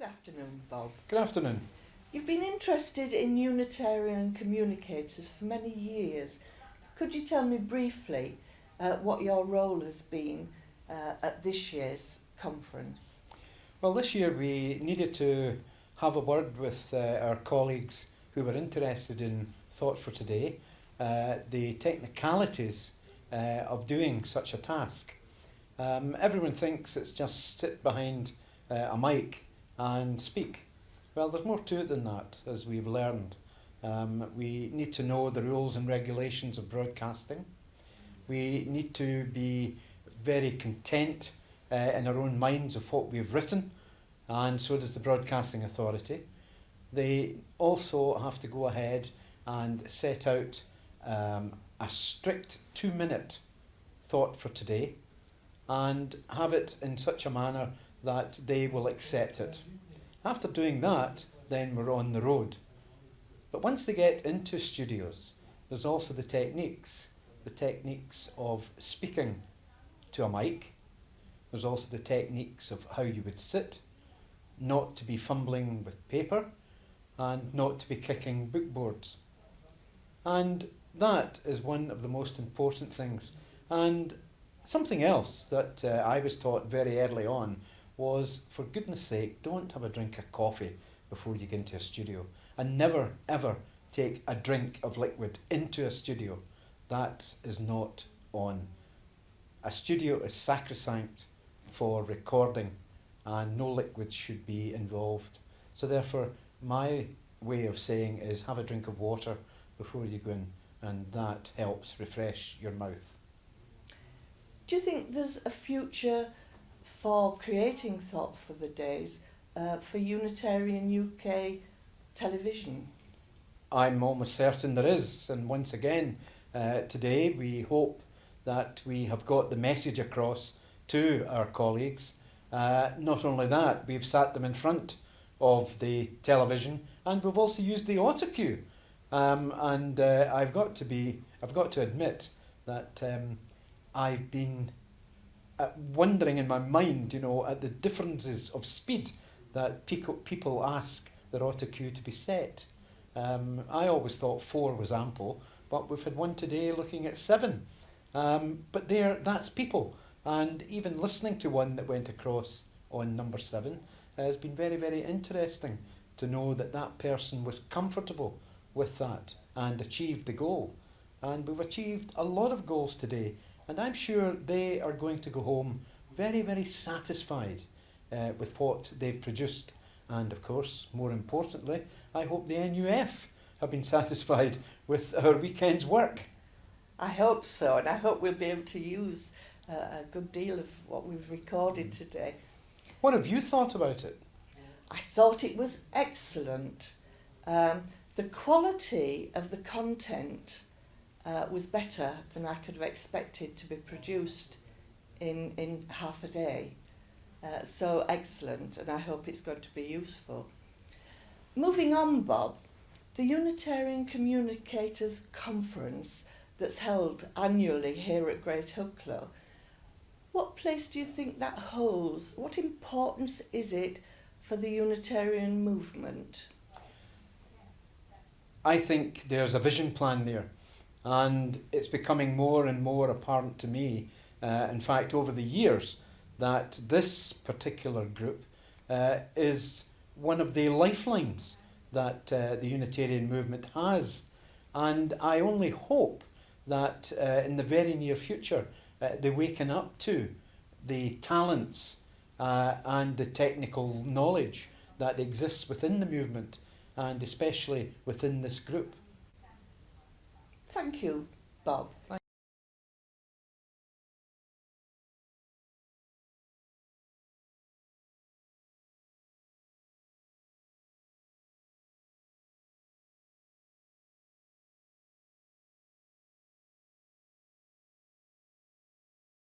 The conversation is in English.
afternoon, Bob. Good afternoon. You've been interested in Unitarian communicators for many years. Could you tell me briefly what your role has been at this year's conference? Well, this year we needed to have a word with our colleagues who were interested in Thought for Today, the technicalities of doing such a task. Everyone thinks it's just sit behind a mic and speak. Well, there's more to it than that, as we've learned. We need to know the rules and regulations of broadcasting. We need to be very content in our own minds of what we've written, and so does the Broadcasting Authority. They also have to go ahead and set out a strict 2-minute thought for today and have it in such a manner that they will accept it. After doing that, then we're on the road. But once they get into studios, there's also the techniques of speaking to a mic. There's also the techniques of how you would sit, not to be fumbling with paper, and not to be kicking bookboards. And that is one of the most important things. And something else that I was taught very early on was, for goodness sake, don't have a drink of coffee before you get into a studio. And never, ever take a drink of liquid into a studio. That is not on. A studio is sacrosanct for recording, and no liquid should be involved. So therefore, my way of saying is have a drink of water before you go in, and that helps refresh your mouth. Do you think there's a future for creating Thought for the Days for Unitarian UK television? I'm almost certain there is, and once again today we hope that we have got the message across to our colleagues. Not only that, we've sat them in front of the television, and we've also used the autocue. And I've got to admit that I've been wondering in my mind, at the differences of speed that people ask their autocue to be set. I always thought 4 was ample, but we've had one today looking at 7. But that's people. And even listening to one that went across on number 7 has been very, very interesting to know that that person was comfortable with that and achieved the goal. And we've achieved a lot of goals today, and I'm sure they are going to go home very, very satisfied with what they've produced. And of course, more importantly, I hope the NUF have been satisfied with our weekend's work. I hope so, and I hope we'll be able to use a good deal of what we've recorded today. What have you thought about it? I thought it was excellent. The quality of the content was better than I could have expected to be produced in half a day. So excellent, and I hope it's going to be useful. Moving on, Bob, the Unitarian Communicators Conference that's held annually here at Great Hucklow, what place do you think that holds? What importance is it for the Unitarian movement? I think there's a vision plan there, and it's becoming more and more apparent to me, in fact, over the years, that this particular group is one of the lifelines that the Unitarian movement has. And I only hope that in the very near future they waken up to the talents and the technical knowledge that exists within the movement, and especially within this group. Thank you, Bob.